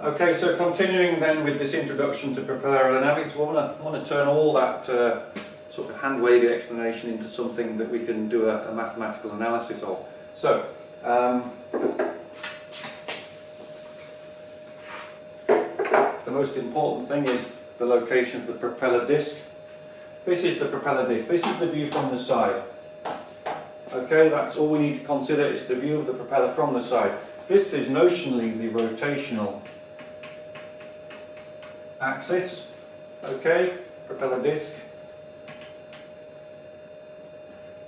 Okay, so continuing then with this introduction to propeller aerodynamics, we want to turn all that sort of hand-wavy explanation into something that we can do a mathematical analysis of. So, the most important thing is the location of the propeller disc. This is the propeller disc. This is the view from the side. Okay, that's all we need to consider, is the view of the propeller from the side. This is notionally the rotational axis. Okay, propeller disc.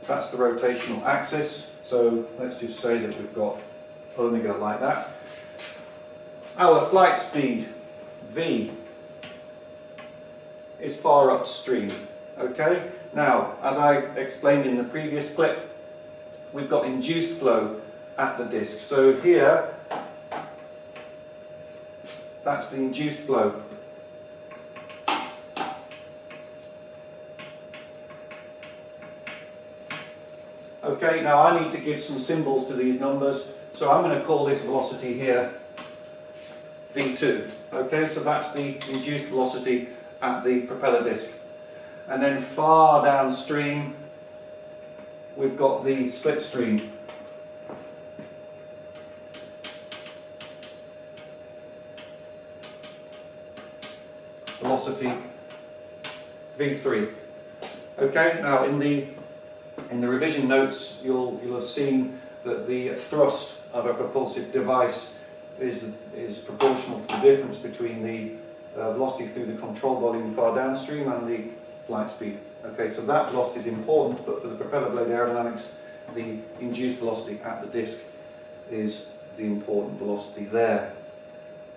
That's the rotational axis. So let's just say that we've got omega like that. Our flight speed, v, is far upstream. Okay, now as I explained in the previous clip, we've got induced flow at the disc. So here, that's the induced flow. Okay, now I need to give some symbols to these numbers, so I'm going to call this velocity here v2. Okay, so that's the induced velocity at the propeller disc. And then far downstream, we've got the slipstream. Velocity v3. Okay, now in the revision notes you'll have seen that the thrust of a propulsive device is proportional to the difference between the velocity through the control volume far downstream and the flight speed. Okay, so that velocity is important, but for the propeller blade aerodynamics, the induced velocity at the disc is the important velocity there.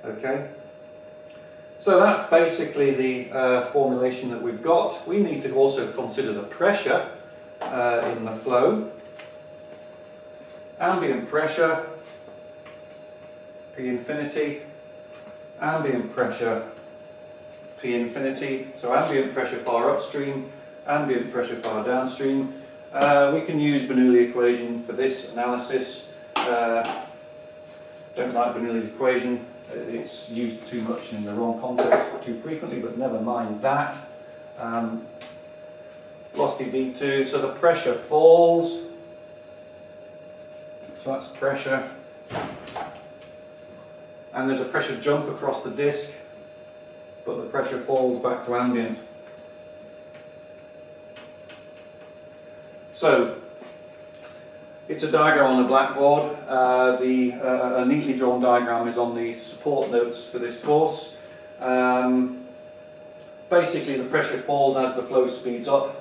Okay, so that's basically the formulation that we've got. We need to also consider the pressure in the flow. Ambient pressure, P infinity, ambient pressure, P infinity. So ambient pressure far upstream, ambient pressure far downstream. We can use Bernoulli equation for this analysis. Don't like Bernoulli's equation. It's used too much in the wrong context, too frequently, but never mind that. Velocity v2, so the pressure falls. So that's pressure. And there's a pressure jump across the disc, but the pressure falls back to ambient. So, it's a diagram on the blackboard. A neatly drawn diagram is on the support notes for this course. Basically, the pressure falls as the flow speeds up.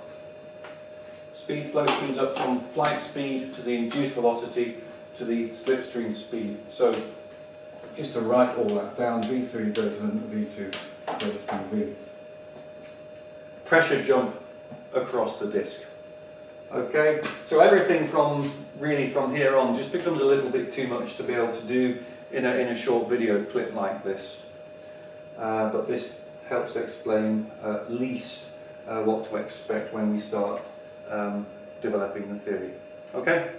Flow speeds up from flight speed to the induced velocity to the slipstream speed. So, just to write all that down, v3 greater than v2 greater than v. Pressure jump across the disc. Okay, so everything from here on just becomes a little bit too much to be able to do in a short video clip like this. But this helps explain at least what to expect when we start developing the theory. Okay?